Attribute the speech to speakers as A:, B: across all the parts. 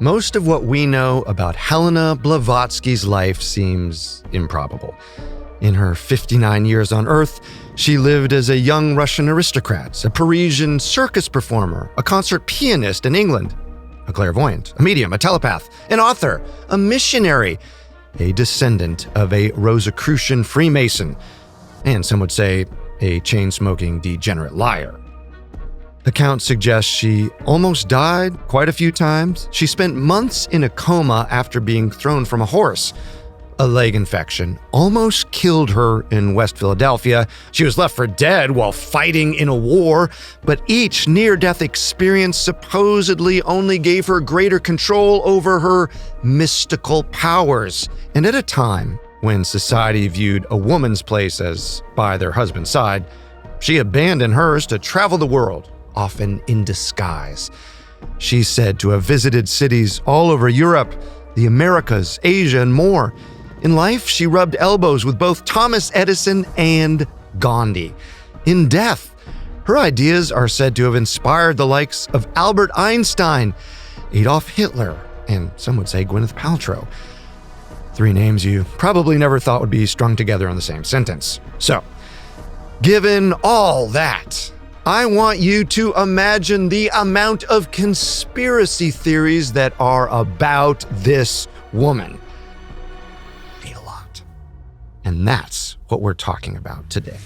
A: Most of what we know about Helena Blavatsky's life seems improbable. In her 59 years on Earth, she lived as a young Russian aristocrat, a Parisian circus performer, a concert pianist in England, a clairvoyant, a medium, a telepath, an author, a missionary, a descendant of a Rosicrucian Freemason, and some would say a chain-smoking degenerate liar. Accounts suggest she almost died quite a few times. She spent months in a coma after being thrown from a horse. A leg infection almost killed her in West Philadelphia. She was left for dead while fighting in a war, but each near-death experience supposedly only gave her greater control over her mystical powers. And at a time when society viewed a woman's place as by their husband's side, she abandoned hers to travel the world, often in disguise. She's said to have visited cities all over Europe, the Americas, Asia, and more. In life, she rubbed elbows with both Thomas Edison and Gandhi. In death, her ideas are said to have inspired the likes of Albert Einstein, Adolf Hitler, and some would say Gwyneth Paltrow. 3 names you probably never thought would be strung together in the same sentence. So, given all that, I want you to imagine the amount of conspiracy theories that are about this woman. Be a lot. And that's what we're talking about today.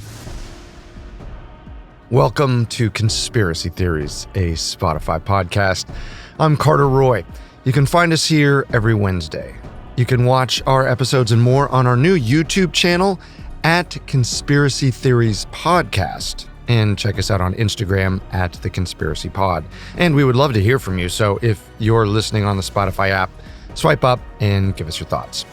A: Welcome to Conspiracy Theories, a Spotify podcast. I'm Carter Roy. You can find us here every Wednesday. You can watch our episodes and more on our new YouTube channel at Conspiracy Theories Podcast. And check us out on Instagram at The Conspiracy Pod. And we would love to hear from you, so if you're listening on the Spotify app, swipe up and give us your thoughts.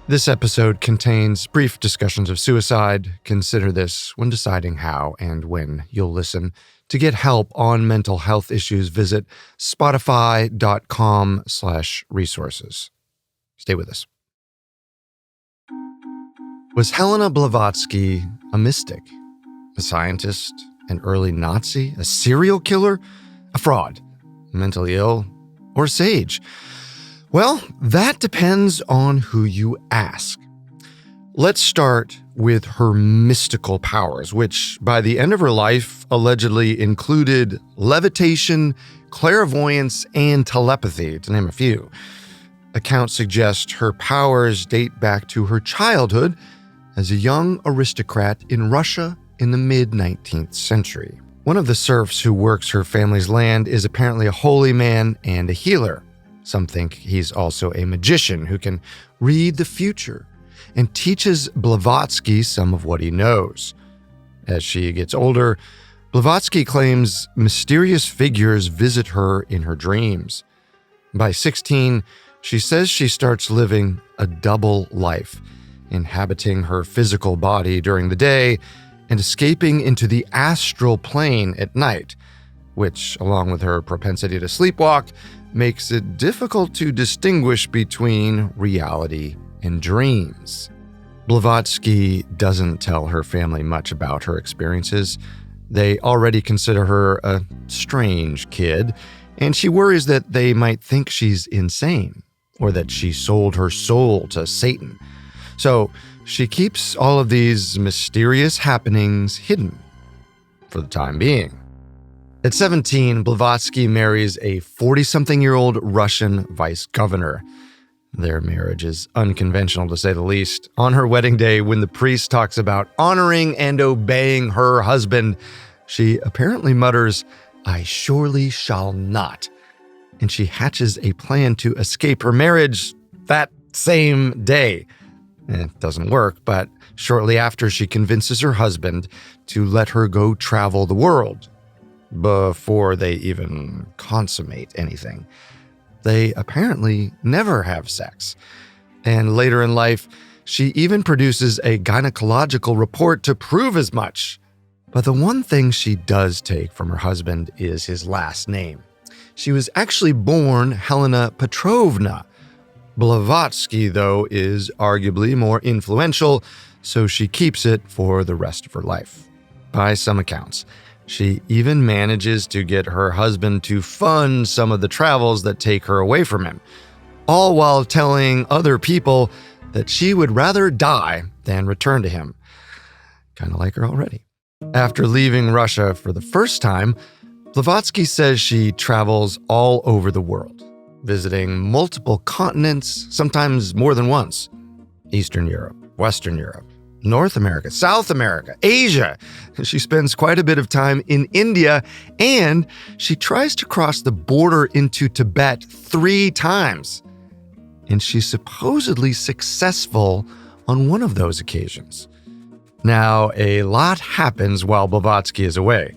A: This episode contains brief discussions of suicide. Consider this when deciding how and when you'll listen. To get help on mental health issues, visit spotify.com/resources. Stay with us. Was Helena Blavatsky a mystic? A scientist, an early Nazi, a serial killer, a fraud, mentally ill, or sage? Well, that depends on who you ask. Let's start with her mystical powers, which by the end of her life allegedly included levitation, clairvoyance, and telepathy, to name a few. Accounts suggest her powers date back to her childhood as a young aristocrat in Russia in the mid-19th century. One of the serfs who works her family's land is apparently a holy man and a healer. Some think he's also a magician who can read the future and teaches Blavatsky some of what he knows. As she gets older, Blavatsky claims mysterious figures visit her in her dreams. By 16, she says she starts living a double life, inhabiting her physical body during the day and escaping into the astral plane at night, which, along with her propensity to sleepwalk, makes it difficult to distinguish between reality and dreams. Blavatsky doesn't tell her family much about her experiences. They already consider her a strange kid, and she worries that they might think she's insane or that she sold her soul to Satan. So she keeps all of these mysterious happenings hidden for the time being. At 17, Blavatsky marries a 40-something-year-old Russian vice governor. Their marriage is unconventional, to say the least. On her wedding day, when the priest talks about honoring and obeying her husband, she apparently mutters, "I surely shall not." And she hatches a plan to escape her marriage that same day. It doesn't work, but shortly after, she convinces her husband to let her go travel the world before they even consummate anything. They apparently never have sex. And later in life, she even produces a gynecological report to prove as much. But the one thing she does take from her husband is his last name. She was actually born Helena Petrovna. Blavatsky, though, is arguably more influential, so she keeps it for the rest of her life. By some accounts, She even manages to get her husband to fund some of the travels that take her away from him, all while telling other people that she would rather die than return to him. Kind of like her already. After leaving Russia for the first time, Blavatsky says she travels all over the world, visiting multiple continents, sometimes more than once. Eastern Europe, Western Europe, North America, South America, Asia. She spends quite a bit of time in India, and she tries to cross the border into Tibet 3 times. And she's supposedly successful on one of those occasions. Now, a lot happens while Blavatsky is away.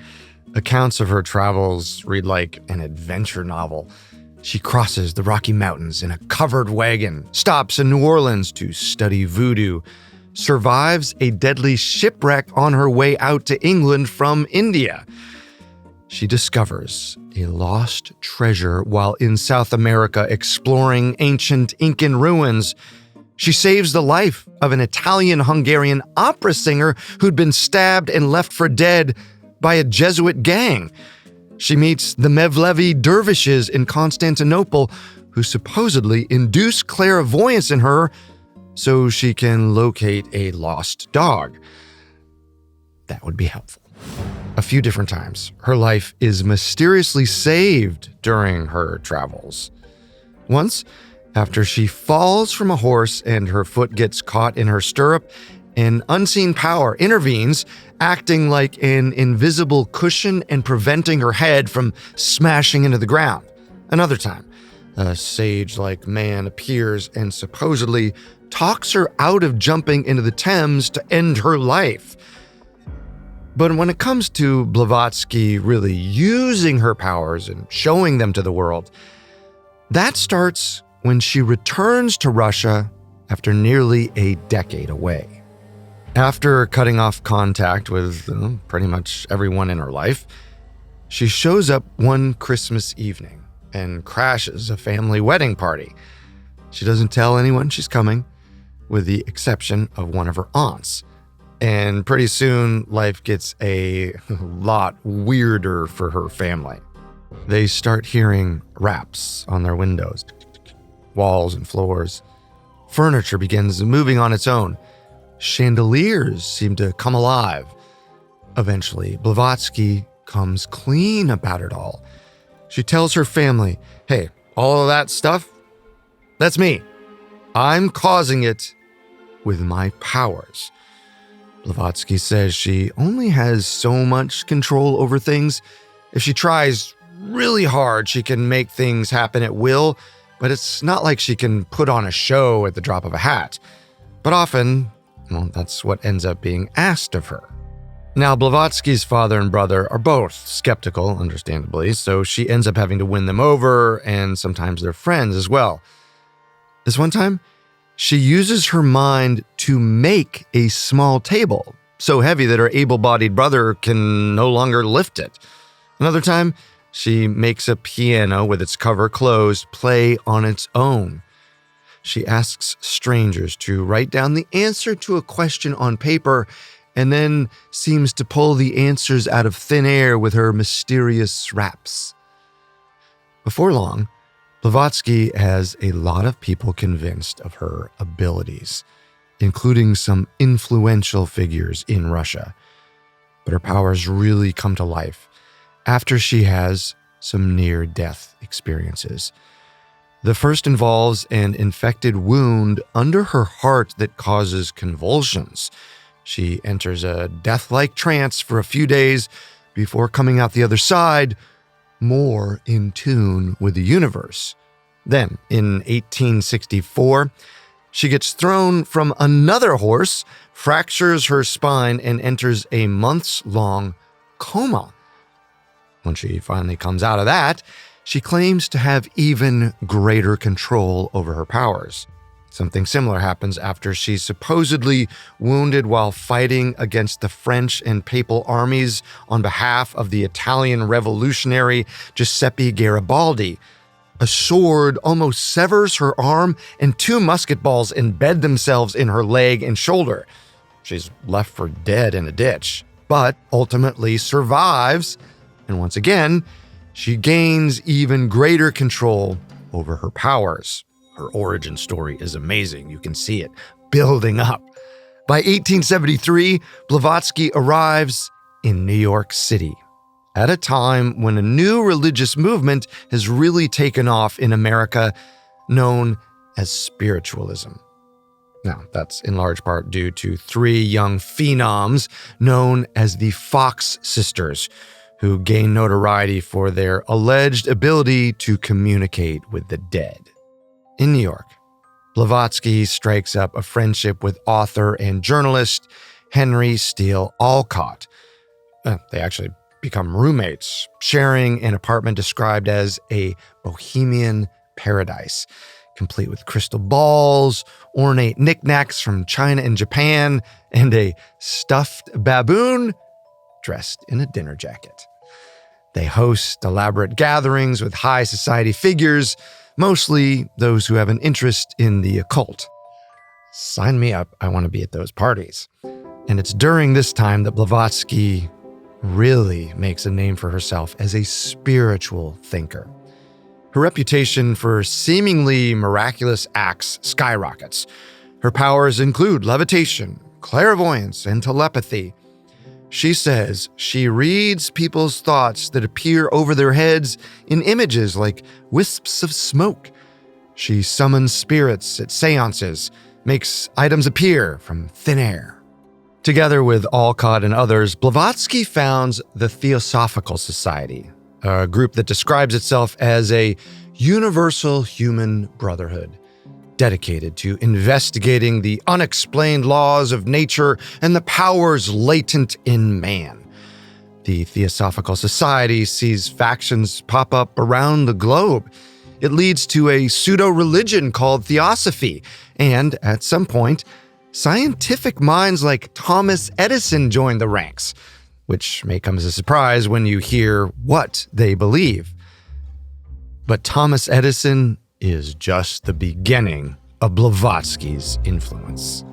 A: Accounts of her travels read like an adventure novel. She crosses the Rocky Mountains in a covered wagon, stops in New Orleans to study voodoo, survives a deadly shipwreck on her way out to England from India. She discovers a lost treasure while in South America exploring ancient Incan ruins. She saves the life of an Italian-Hungarian opera singer who'd been stabbed and left for dead by a Jesuit gang. She meets the Mevlevi dervishes in Constantinople who supposedly induce clairvoyance in her so she can locate a lost dog. That would be helpful. A few different times, her life is mysteriously saved during her travels. Once, after she falls from a horse and her foot gets caught in her stirrup, an unseen power intervenes, acting like an invisible cushion and preventing her head from smashing into the ground. Another time, a sage-like man appears and supposedly talks her out of jumping into the Thames to end her life. But when it comes to Blavatsky really using her powers and showing them to the world, that starts when she returns to Russia after nearly a decade away. After cutting off contact with pretty much everyone in her life, she shows up one Christmas evening and crashes a family wedding party. She doesn't tell anyone she's coming, with the exception of one of her aunts. And pretty soon, life gets a lot weirder for her family. They start hearing raps on their windows, walls and floors. Furniture begins moving on its own. Chandeliers seem to come alive. Eventually, Blavatsky comes clean about it all. She tells her family, hey, all of that stuff, that's me. I'm causing it with my powers. Blavatsky says she only has so much control over things. If she tries really hard, she can make things happen at will, but it's not like she can put on a show at the drop of a hat. But often, that's what ends up being asked of her. Now, Blavatsky's father and brother are both skeptical, understandably, so she ends up having to win them over, and sometimes they're friends as well. This one time, she uses her mind to make a small table, so heavy that her able-bodied brother can no longer lift it. Another time, she makes a piano with its cover closed play on its own. She asks strangers to write down the answer to a question on paper and then seems to pull the answers out of thin air with her mysterious raps. Before long, Blavatsky has a lot of people convinced of her abilities, including some influential figures in Russia. But her powers really come to life after she has some near-death experiences. The first involves an infected wound under her heart that causes convulsions. She enters a death-like trance for a few days before coming out the other side, more in tune with the universe. Then, in 1864, she gets thrown from another horse, fractures her spine, and enters a months-long coma. When she finally comes out of that, she claims to have even greater control over her powers. Something similar happens after she's supposedly wounded while fighting against the French and Papal armies on behalf of the Italian revolutionary Giuseppe Garibaldi. A sword almost severs her arm, and 2 musket balls embed themselves in her leg and shoulder. She's left for dead in a ditch. but ultimately survives, and once again, she gains even greater control over her powers. Her origin story is amazing. You can see it building up. By 1873, Blavatsky arrives in New York City, at a time when a new religious movement has really taken off in America, known as Spiritualism. Now, that's in large part due to three young phenoms known as the Fox sisters, who gained notoriety for their alleged ability to communicate with the dead. In New York, Blavatsky strikes up a friendship with author and journalist Henry Steele Olcott. They actually become roommates, sharing an apartment described as a bohemian paradise, complete with crystal balls, ornate knickknacks from China and Japan, and a stuffed baboon dressed in a dinner jacket. They host elaborate gatherings with high society figures, mostly those who have an interest in the occult. Sign me up, I want to be at those parties. And it's during this time that Blavatsky really makes a name for herself as a spiritual thinker. Her reputation for seemingly miraculous acts skyrockets. Her powers include levitation, clairvoyance, and telepathy. She says she reads people's thoughts that appear over their heads in images like wisps of smoke. She summons spirits at seances, makes items appear from thin air. Together with Olcott and others, Blavatsky founds the Theosophical Society, a group that describes itself as a universal human brotherhood, dedicated to investigating the unexplained laws of nature and the powers latent in man. The Theosophical Society sees factions pop up around the globe. It leads to a pseudo-religion called Theosophy, and at some point, scientific minds like Thomas Edison join the ranks, which may come as a surprise when you hear what they believe. But Thomas Edison is just the beginning of Blavatsky's influence.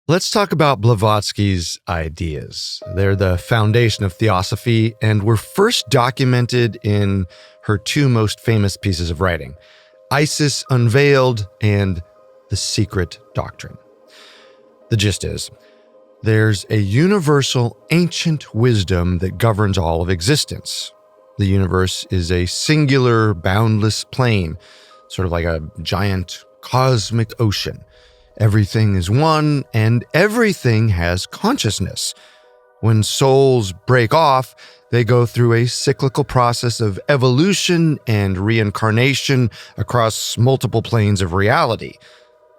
A: Let's talk about Blavatsky's ideas. They're the foundation of Theosophy and were first documented in her two most famous pieces of writing, Isis Unveiled and The Secret Doctrine. The gist is, there's a universal ancient wisdom that governs all of existence. The universe is a singular, boundless plane, sort of like a giant cosmic ocean. Everything is one, and everything has consciousness. When souls break off, they go through a cyclical process of evolution and reincarnation across multiple planes of reality.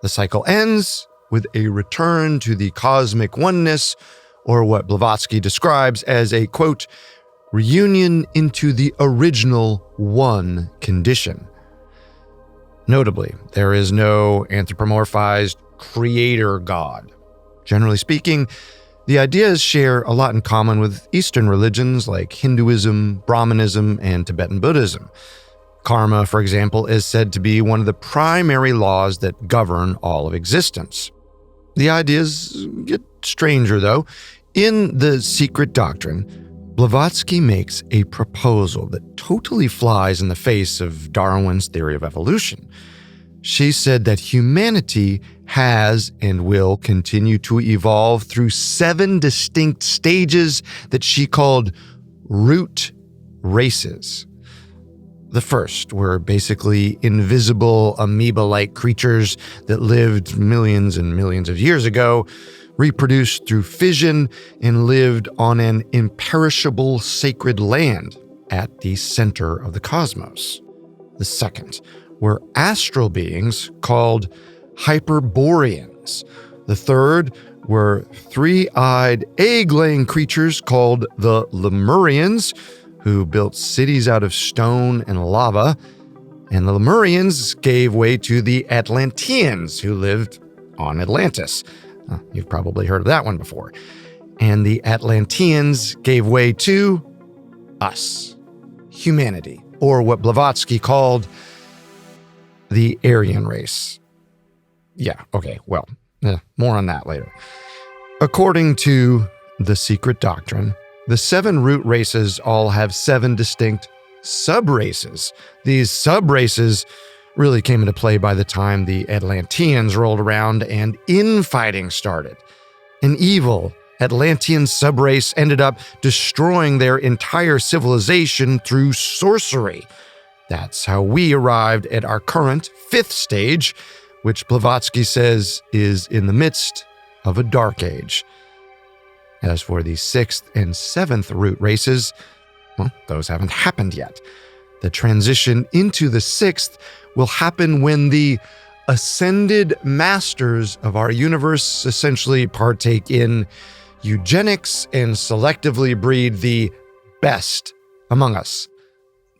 A: The cycle ends with a return to the cosmic oneness, or what Blavatsky describes as a, quote, reunion into the original one condition. Notably, there is no anthropomorphized creator god. Generally speaking, the ideas share a lot in common with Eastern religions like Hinduism, Brahmanism, and Tibetan Buddhism. Karma, for example, is said to be one of the primary laws that govern all of existence. The ideas get stranger, though. In The Secret Doctrine, Blavatsky makes a proposal that totally flies in the face of Darwin's theory of evolution. She said that humanity has and will continue to evolve through 7 distinct stages that she called root races. The first were basically invisible amoeba-like creatures that lived millions and millions of years ago, reproduced through fission, and lived on an imperishable sacred land at the center of the cosmos. The second were astral beings called Hyperboreans. The third were 3-eyed egg-laying creatures called the Lemurians, who built cities out of stone and lava, and the Lemurians gave way to the Atlanteans, who lived on Atlantis. You've probably heard of that one before. And the Atlanteans gave way to us, humanity, or what Blavatsky called the Aryan race. Yeah, okay, well, more on that later. According to the secret doctrine, the 7 root races all have 7 distinct sub-races. These sub-races really came into play by the time the Atlanteans rolled around and infighting started. An evil Atlantean subrace ended up destroying their entire civilization through sorcery. That's how we arrived at our current 5th stage, which Blavatsky says is in the midst of a dark age. As for the 6th and 7th root races, well, those haven't happened yet. The transition into the 6th will happen when the ascended masters of our universe essentially partake in eugenics and selectively breed the best among us.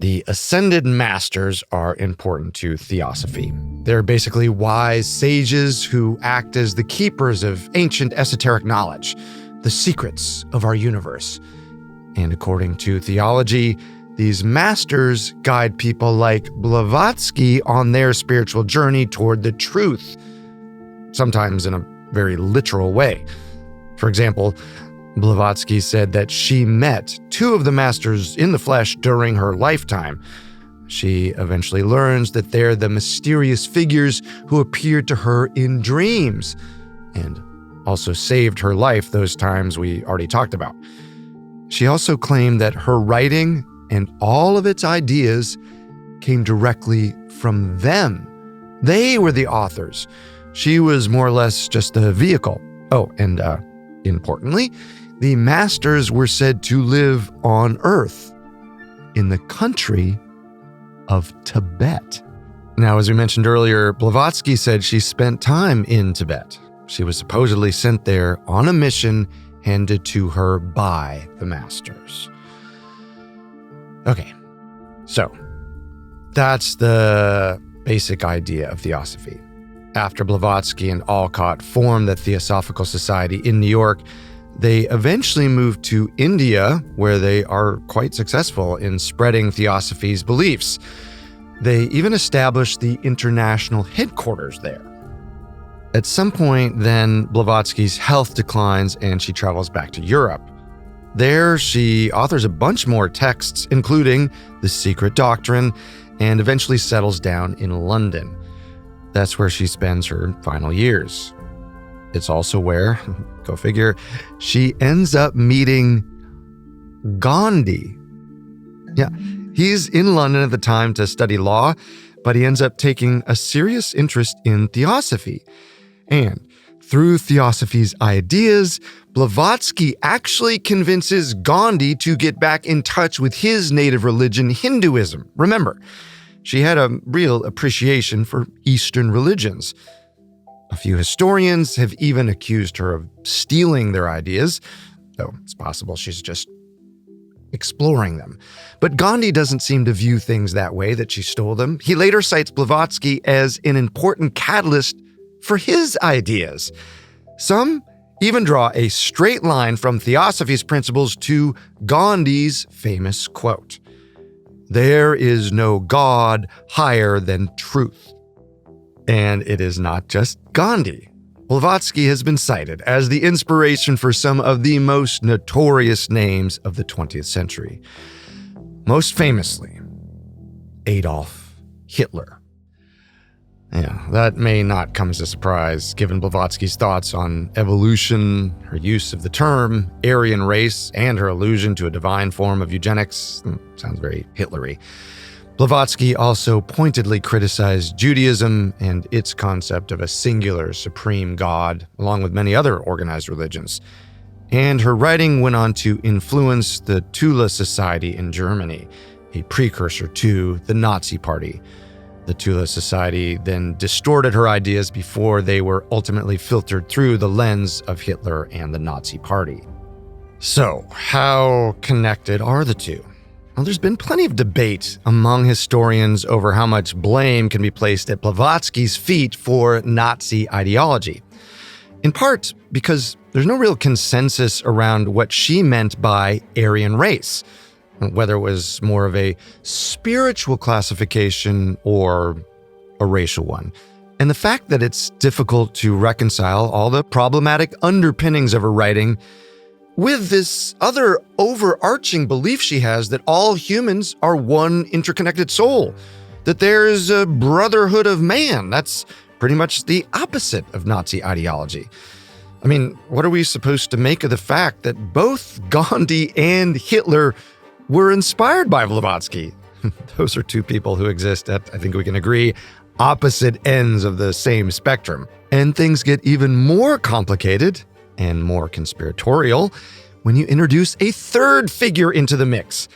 A: The ascended masters are important to Theosophy. They're basically wise sages who act as the keepers of ancient esoteric knowledge, the secrets of our universe. And according to theology, these masters guide people like Blavatsky on their spiritual journey toward the truth, sometimes in a very literal way. For example, Blavatsky said that she met 2 of the masters in the flesh during her lifetime. She eventually learns that they're the mysterious figures who appeared to her in dreams, and also saved her life those times we already talked about. She also claimed that her writing and all of its ideas came directly from them. They were the authors. She was more or less just a vehicle. Oh, and importantly, the masters were said to live on Earth, in the country of Tibet. Now, as we mentioned earlier, Blavatsky said she spent time in Tibet. She was supposedly sent there on a mission handed to her by the masters. Okay, so that's the basic idea of Theosophy. After Blavatsky and Alcott formed the Theosophical Society in New York, they eventually moved to India, where they are quite successful in spreading Theosophy's beliefs. They even established the international headquarters there. At some point, then, Blavatsky's health declines and she travels back to Europe. There, she authors a bunch more texts, including The Secret Doctrine, and eventually settles down in London. That's where she spends her final years. It's also where, go figure, she ends up meeting Gandhi. Yeah, he's in London at the time to study law, but he ends up taking a serious interest in Theosophy. And through Theosophy's ideas, Blavatsky actually convinces Gandhi to get back in touch with his native religion, Hinduism. Remember, she had a real appreciation for Eastern religions. A few historians have even accused her of stealing their ideas, though it's possible she's just exploring them. But Gandhi doesn't seem to view things that way, that she stole them. He later cites Blavatsky as an important catalyst for his ideas. Some even draw a straight line from Theosophy's principles to Gandhi's famous quote, "There is no God higher than truth." And it is not just Gandhi. Blavatsky has been cited as the inspiration for some of the most notorious names of the 20th century. Most famously, Adolf Hitler. Yeah, that may not come as a surprise, given Blavatsky's thoughts on evolution, her use of the term Aryan race, and her allusion to a divine form of eugenics. Sounds very Hitlery. Blavatsky also pointedly criticized Judaism and its concept of a singular supreme God, along with many other organized religions. And her writing went on to influence the Tula Society in Germany, a precursor to the Nazi Party. The Tula Society then distorted her ideas before they were ultimately filtered through the lens of Hitler and the Nazi Party. So, how connected are the two? Well, there's been plenty of debate among historians over how much blame can be placed at Blavatsky's feet for Nazi ideology. In part because there's no real consensus around what she meant by Aryan race, whether it was more of a spiritual classification or a racial one. And the fact that it's difficult to reconcile all the problematic underpinnings of her writing with this other overarching belief she has that all humans are one interconnected soul, that there's a brotherhood of man. That's pretty much the opposite of Nazi ideology. I mean, what are we supposed to make of the fact that both Gandhi and Hitler were inspired by Blavatsky? Those are two people who exist at, I think we can agree, opposite ends of the same spectrum. And things get even more complicated and more conspiratorial when you introduce a third figure into the mix,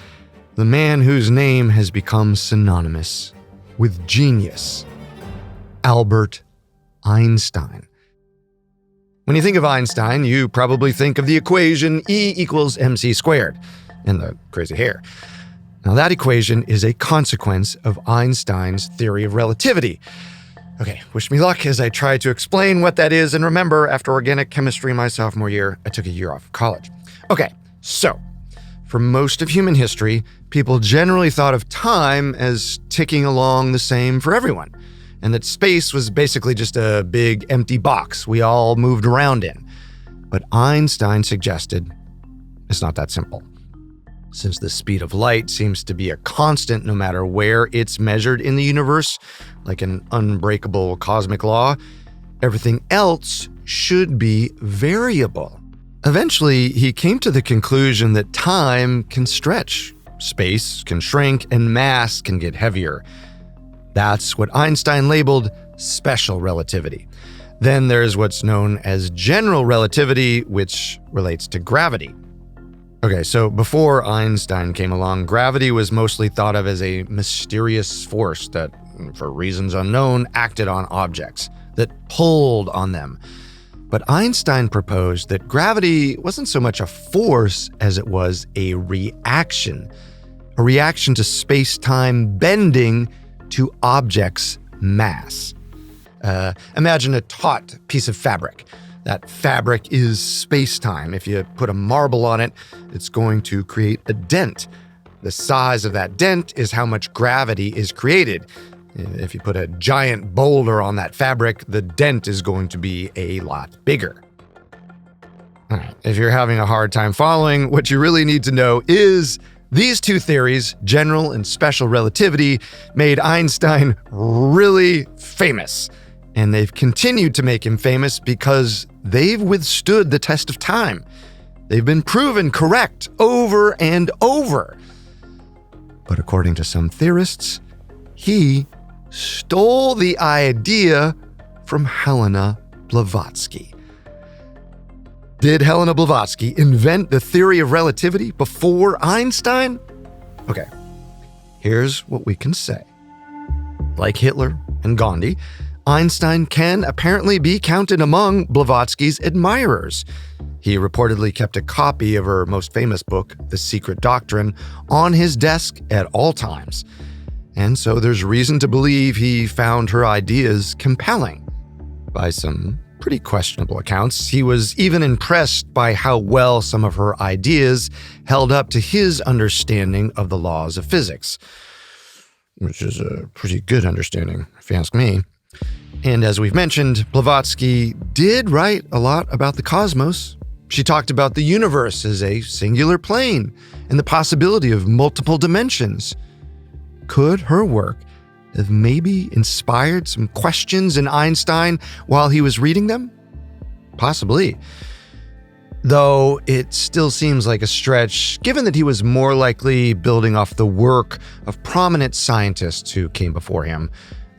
A: the man whose name has become synonymous with genius, Albert Einstein. When you think of Einstein, you probably think of the equation E equals mc squared and the crazy hair. Now, that equation is a consequence of Einstein's theory of relativity. Okay, wish me luck as I try to explain what that is. And remember, after organic chemistry my sophomore year, I took a year off of college. Okay, so for most of human history, people generally thought of time as ticking along the same for everyone, and that space was basically just a big empty box we all moved around in. But Einstein suggested it's not that simple. Since the speed of light seems to be a constant no matter where it's measured in the universe, like an unbreakable cosmic law, everything else should be variable. Eventually, he came to the conclusion that time can stretch, space can shrink, and mass can get heavier. That's what Einstein labeled special relativity. Then there's what's known as general relativity, which relates to gravity. Okay, so before Einstein came along, gravity was mostly thought of as a mysterious force that, for reasons unknown, acted on objects, that pulled on them. But Einstein proposed that gravity wasn't so much a force as it was a reaction to space-time bending to objects' mass. Imagine a taut piece of fabric. That fabric is space-time. If you put a marble on it, it's going to create a dent. The size of that dent is how much gravity is created. If you put a giant boulder on that fabric, the dent is going to be a lot bigger. All right, if you're having a hard time following, what you really need to know is these two theories, general and special relativity, made Einstein really famous. And they've continued to make him famous because they've withstood the test of time. They've been proven correct over and over. But according to some theorists, he stole the idea from Helena Blavatsky. Did Helena Blavatsky invent the theory of relativity before Einstein? Okay, here's what we can say. Like Hitler and Gandhi, Einstein can apparently be counted among Blavatsky's admirers. He reportedly kept a copy of her most famous book, The Secret Doctrine, on his desk at all times. And so there's reason to believe he found her ideas compelling. By some pretty questionable accounts, he was even impressed by how well some of her ideas held up to his understanding of the laws of physics, which is a pretty good understanding, if you ask me. And as we've mentioned, Blavatsky did write a lot about the cosmos. She talked about the universe as a singular plane and the possibility of multiple dimensions. Could her work have maybe inspired some questions in Einstein while he was reading them? Possibly. Though it still seems like a stretch, given that he was more likely building off the work of prominent scientists who came before him,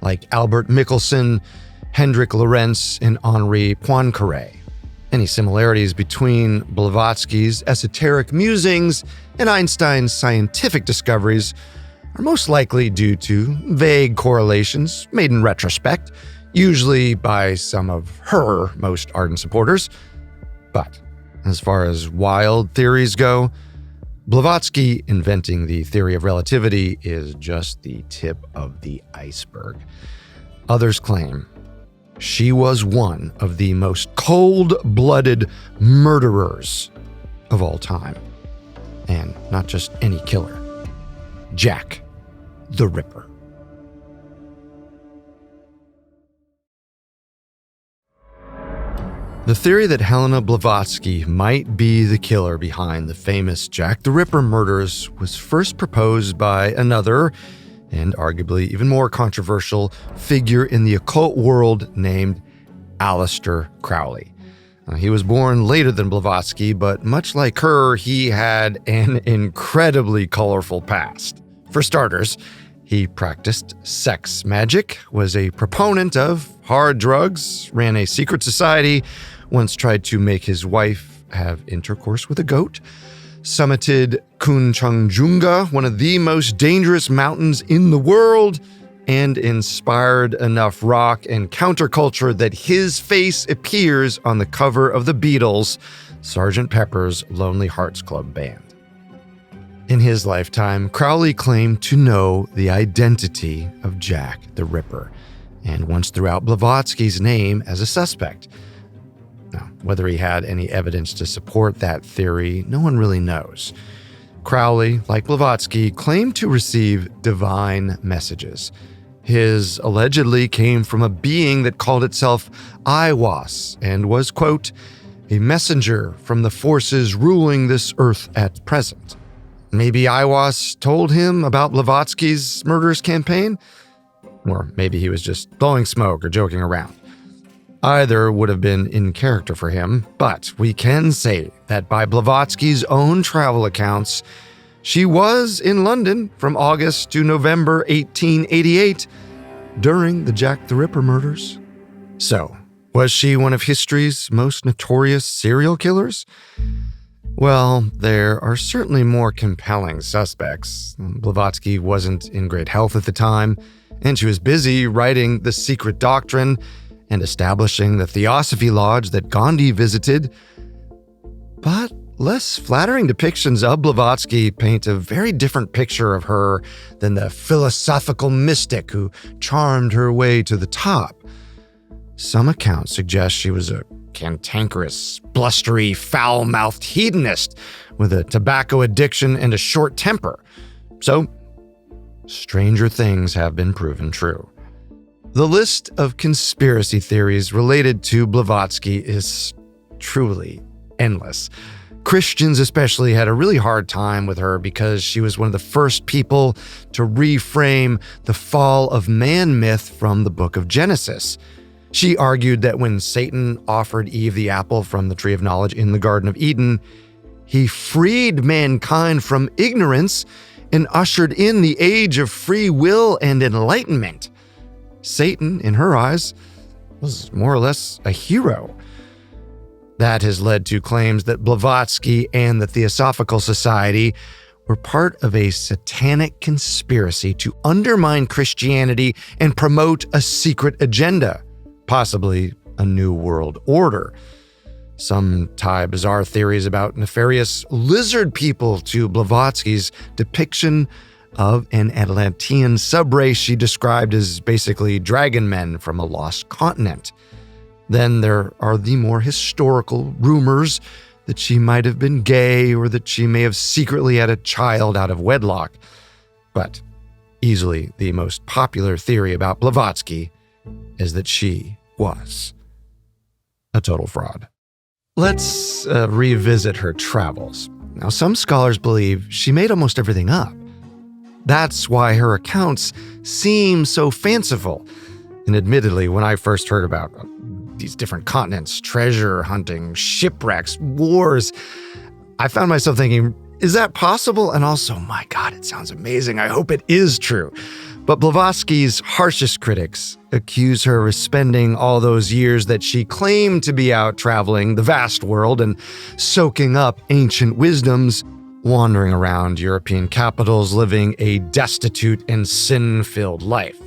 A: like Albert Michelson, Hendrik Lorentz, and Henri Poincaré. Any similarities between Blavatsky's esoteric musings and Einstein's scientific discoveries are most likely due to vague correlations made in retrospect, usually by some of her most ardent supporters. But as far as wild theories go, Blavatsky inventing the theory of relativity is just the tip of the iceberg. Others claim she was one of the most cold-blooded murderers of all time. And not just any killer. Jack the Ripper. The theory that Helena Blavatsky might be the killer behind the famous Jack the Ripper murders was first proposed by another, and arguably even more controversial, figure in the occult world named Aleister Crowley. He was born later than Blavatsky, but much like her, he had an incredibly colorful past. For starters, he practiced sex magic, was a proponent of hard drugs, ran a secret society, once tried to make his wife have intercourse with a goat, summited Kanchenjunga, one of the most dangerous mountains in the world, and inspired enough rock and counterculture that his face appears on the cover of the Beatles' Sgt. Pepper's Lonely Hearts Club Band. In his lifetime, Crowley claimed to know the identity of Jack the Ripper, and once threw out Blavatsky's name as a suspect. Now, whether he had any evidence to support that theory, no one really knows. Crowley, like Blavatsky, claimed to receive divine messages. His allegedly came from a being that called itself Aiwass and was, quote, a messenger from the forces ruling this earth at present. Maybe Aiwass told him about Blavatsky's murderous campaign? Or maybe he was just blowing smoke or joking around. Either would have been in character for him, but we can say that by Blavatsky's own travel accounts, she was in London from August to November 1888 during the Jack the Ripper murders. So, was she one of history's most notorious serial killers? Well, there are certainly more compelling suspects. Blavatsky wasn't in great health at the time, and she was busy writing The Secret Doctrine and establishing the Theosophy Lodge that Gandhi visited. But less flattering depictions of Blavatsky paint a very different picture of her than the philosophical mystic who charmed her way to the top. Some accounts suggest she was a cantankerous, blustery, foul-mouthed hedonist with a tobacco addiction and a short temper. So, stranger things have been proven true. The list of conspiracy theories related to Blavatsky is truly endless. Christians especially had a really hard time with her because she was one of the first people to reframe the fall of man myth from the book of Genesis. She argued that when Satan offered Eve the apple from the tree of knowledge in the Garden of Eden, he freed mankind from ignorance and ushered in the age of free will and enlightenment. Satan, in her eyes, was more or less a hero. That has led to claims that Blavatsky and the Theosophical Society were part of a satanic conspiracy to undermine Christianity and promote a secret agenda, possibly a new world order. Some tie bizarre theories about nefarious lizard people to Blavatsky's depiction of an Atlantean subrace she described as basically dragon men from a lost continent. Then there are the more historical rumors that she might have been gay or that she may have secretly had a child out of wedlock. But easily the most popular theory about Blavatsky is that she was a total fraud. Let's revisit her travels. Now, some scholars believe she made almost everything up. That's why her accounts seem so fanciful. And admittedly, when I first heard about these different continents, treasure hunting, shipwrecks, wars, I found myself thinking, is that possible? And also, my God, it sounds amazing. I hope it is true. But Blavatsky's harshest critics accuse her of spending all those years that she claimed to be out traveling the vast world and soaking up ancient wisdoms, wandering around European capitals, living a destitute and sin-filled life.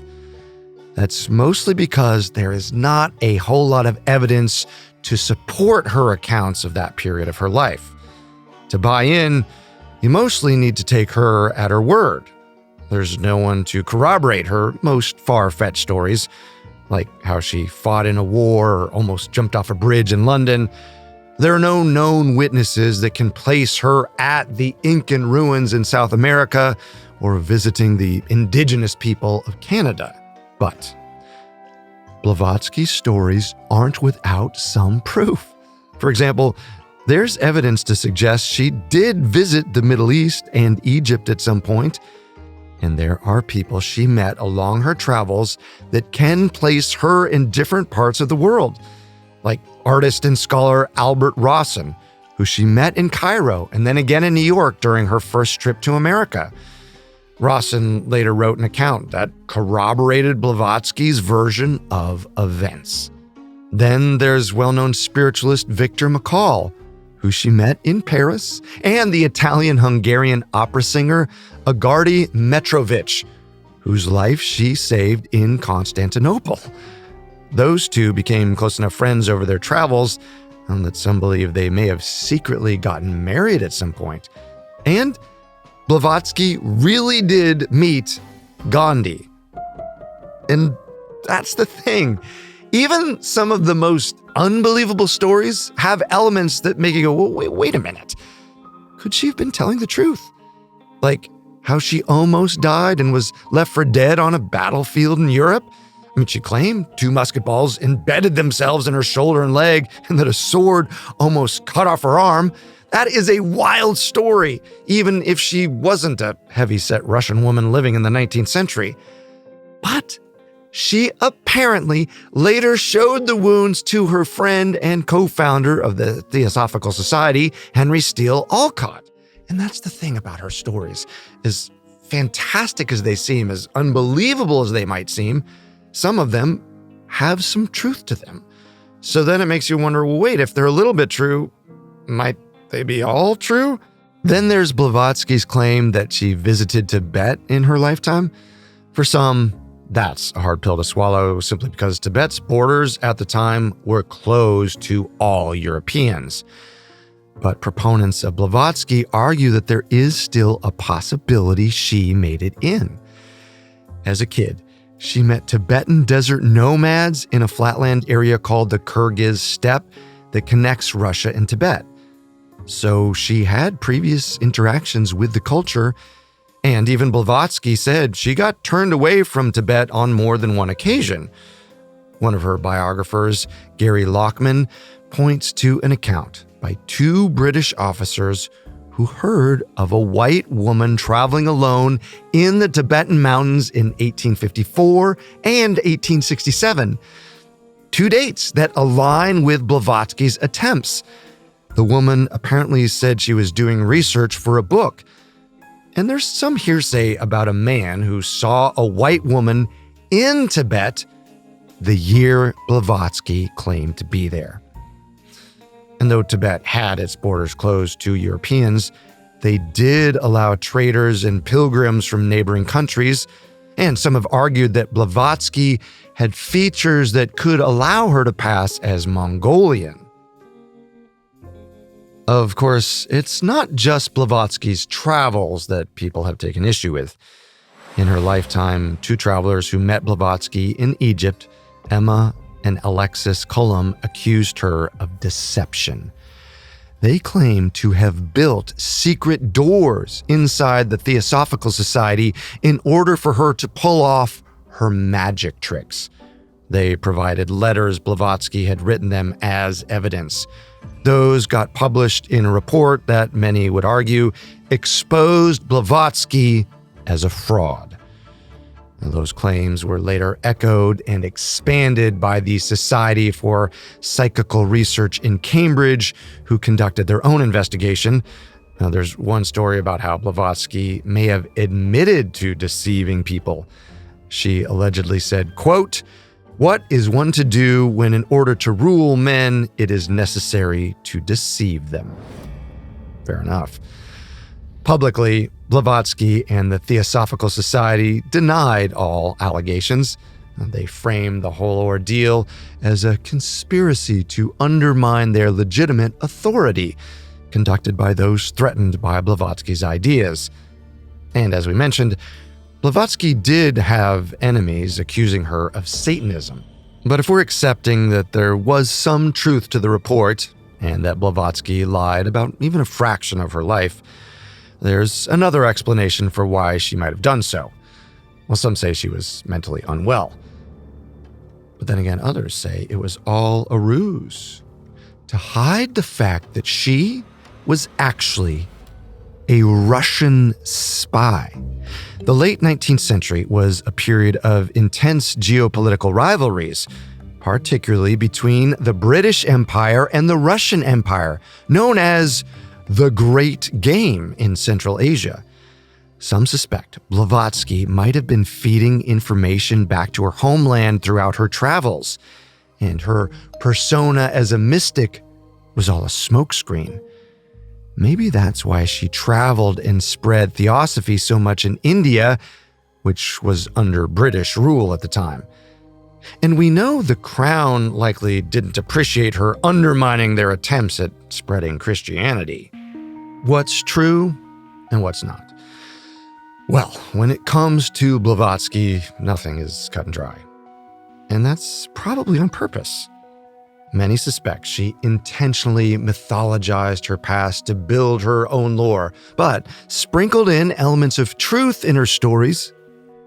A: That's mostly because there is not a whole lot of evidence to support her accounts of that period of her life. To buy in, you mostly need to take her at her word. There's no one to corroborate her most far-fetched stories, like how she fought in a war or almost jumped off a bridge in London. There are no known witnesses that can place her at the Incan ruins in South America or visiting the indigenous people of Canada. But Blavatsky's stories aren't without some proof. For example, there's evidence to suggest she did visit the Middle East and Egypt at some point, and there are people she met along her travels that can place her in different parts of the world, like artist and scholar Albert Rawson, who she met in Cairo and then again in New York during her first trip to America. Rawson later wrote an account that corroborated Blavatsky's version of events. Then there's well-known spiritualist Victor McCall, who she met in Paris, and the Italian-Hungarian opera singer Agardie Metrovic, whose life she saved in Constantinople. Those two became close enough friends over their travels that some believe they may have secretly gotten married at some point. And Blavatsky really did meet Gandhi. And that's the thing. Even some of the most unbelievable stories have elements that make you go, well, wait a minute. Could she have been telling the truth? Like how she almost died and was left for dead on a battlefield in Europe? I mean, she claimed 2 musket balls embedded themselves in her shoulder and leg, and that a sword almost cut off her arm. That is a wild story, even if she wasn't a heavy-set Russian woman living in the 19th century. But she apparently later showed the wounds to her friend and co-founder of the Theosophical Society, Henry Steele Olcott. And that's the thing about her stories. As fantastic as they seem, as unbelievable as they might seem, some of them have some truth to them. So then it makes you wonder, well, wait, if they're a little bit true, might they be all true? Then there's Blavatsky's claim that she visited Tibet in her lifetime. For some, that's a hard pill to swallow simply because Tibet's borders at the time were closed to all Europeans. But proponents of Blavatsky argue that there is still a possibility she made it in. As a kid, she met Tibetan desert nomads in a flatland area called the Kyrgyz Steppe that connects Russia and Tibet. So she had previous interactions with the culture, and even Blavatsky said she got turned away from Tibet on more than one occasion. One of her biographers, Gary Lockman, points to an account by 2 British officers who heard of a white woman traveling alone in the Tibetan mountains in 1854 and 1867. 2 dates that align with Blavatsky's attempts. The woman apparently said she was doing research for a book. And there's some hearsay about a man who saw a white woman in Tibet the year Blavatsky claimed to be there. And though Tibet had its borders closed to Europeans, they did allow traders and pilgrims from neighboring countries, and some have argued that Blavatsky had features that could allow her to pass as Mongolian. Of course, it's not just Blavatsky's travels that people have taken issue with. In her lifetime, 2 travelers who met Blavatsky in Egypt, Emma and Alexis Cullum, accused her of deception. They claim to have built secret doors inside the Theosophical Society in order for her to pull off her magic tricks. They provided letters Blavatsky had written them as evidence. Those got published in a report that many would argue exposed Blavatsky as a fraud. And those claims were later echoed and expanded by the Society for Psychical Research in Cambridge, who conducted their own investigation. Now, there's one story about how Blavatsky may have admitted to deceiving people. She allegedly said, quote, "What is one to do when in order to rule men, it is necessary to deceive them?" Fair enough. Publicly, Blavatsky and the Theosophical Society denied all allegations. They framed the whole ordeal as a conspiracy to undermine their legitimate authority, conducted by those threatened by Blavatsky's ideas. And as we mentioned, Blavatsky did have enemies accusing her of Satanism. But if we're accepting that there was some truth to the report, and that Blavatsky lied about even a fraction of her life, there's another explanation for why she might have done so. Well, some say she was mentally unwell. But then again, others say it was all a ruse to hide the fact that she was actually a Russian spy. The late 19th century was a period of intense geopolitical rivalries, particularly between the British Empire and the Russian Empire, known as the Great Game in Central Asia. Some suspect Blavatsky might have been feeding information back to her homeland throughout her travels, and her persona as a mystic was all a smokescreen. Maybe that's why she traveled and spread Theosophy so much in India, which was under British rule at the time. And we know the crown likely didn't appreciate her undermining their attempts at spreading Christianity. What's true and what's not? Well, when it comes to Blavatsky, nothing is cut and dry. And that's probably on purpose. Many suspect she intentionally mythologized her past to build her own lore, but sprinkled in elements of truth in her stories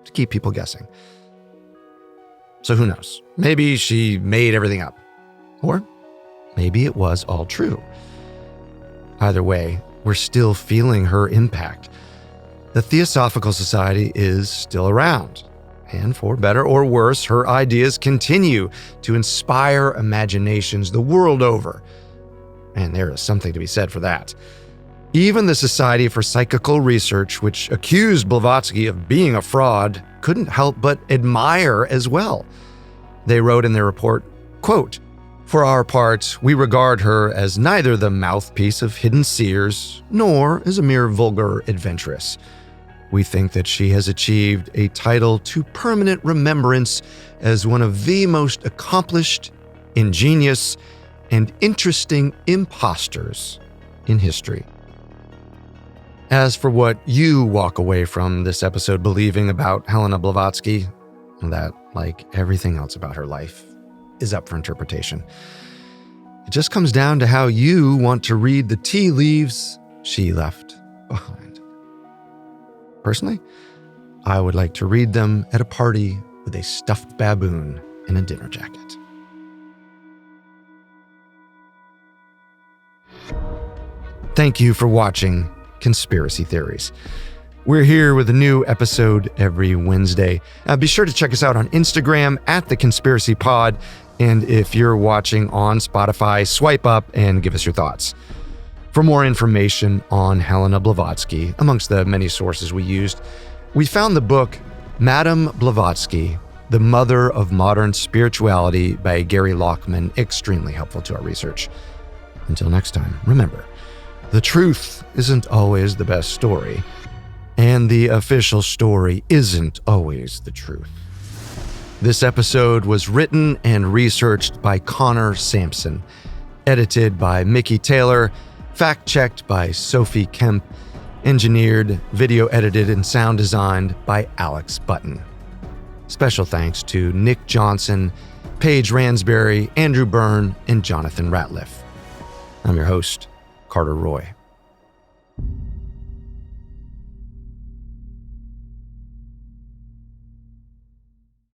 A: to keep people guessing. So who knows? Maybe she made everything up. Or maybe it was all true. Either way, we're still feeling her impact. The Theosophical Society is still around. And for better or worse, her ideas continue to inspire imaginations the world over. And there is something to be said for that. Even the Society for Psychical Research, which accused Blavatsky of being a fraud, couldn't help but admire as well. They wrote in their report, quote, "For our part, we regard her as neither the mouthpiece of hidden seers, nor as a mere vulgar adventuress. We think that she has achieved a title to permanent remembrance as one of the most accomplished, ingenious, and interesting imposters in history." As for what you walk away from this episode believing about Helena Blavatsky, that, like everything else about her life, is up for interpretation. It just comes down to how you want to read the tea leaves she left behind. Personally, I would like to read them at a party with a stuffed baboon in a dinner jacket. Thank you for watching Conspiracy Theories. We're here with a new episode every Wednesday. Be sure to check us out on Instagram at The Conspiracy Pod. And if you're watching on Spotify, swipe up and give us your thoughts. For more information on Helena Blavatsky, amongst the many sources we used, we found the book Madame Blavatsky, The Mother of Modern Spirituality by Gary Lockman, extremely helpful to our research. Until next time, remember, the truth isn't always the best story, and the official story isn't always the truth. This episode was written and researched by Connor Sampson, edited by Mickey Taylor, fact-checked by Sophie Kemp, engineered, video edited, and sound designed by Alex Button. Special thanks to Nick Johnson, Paige Ransberry, Andrew Byrne, and Jonathan Ratliff. I'm your host, Carter Roy.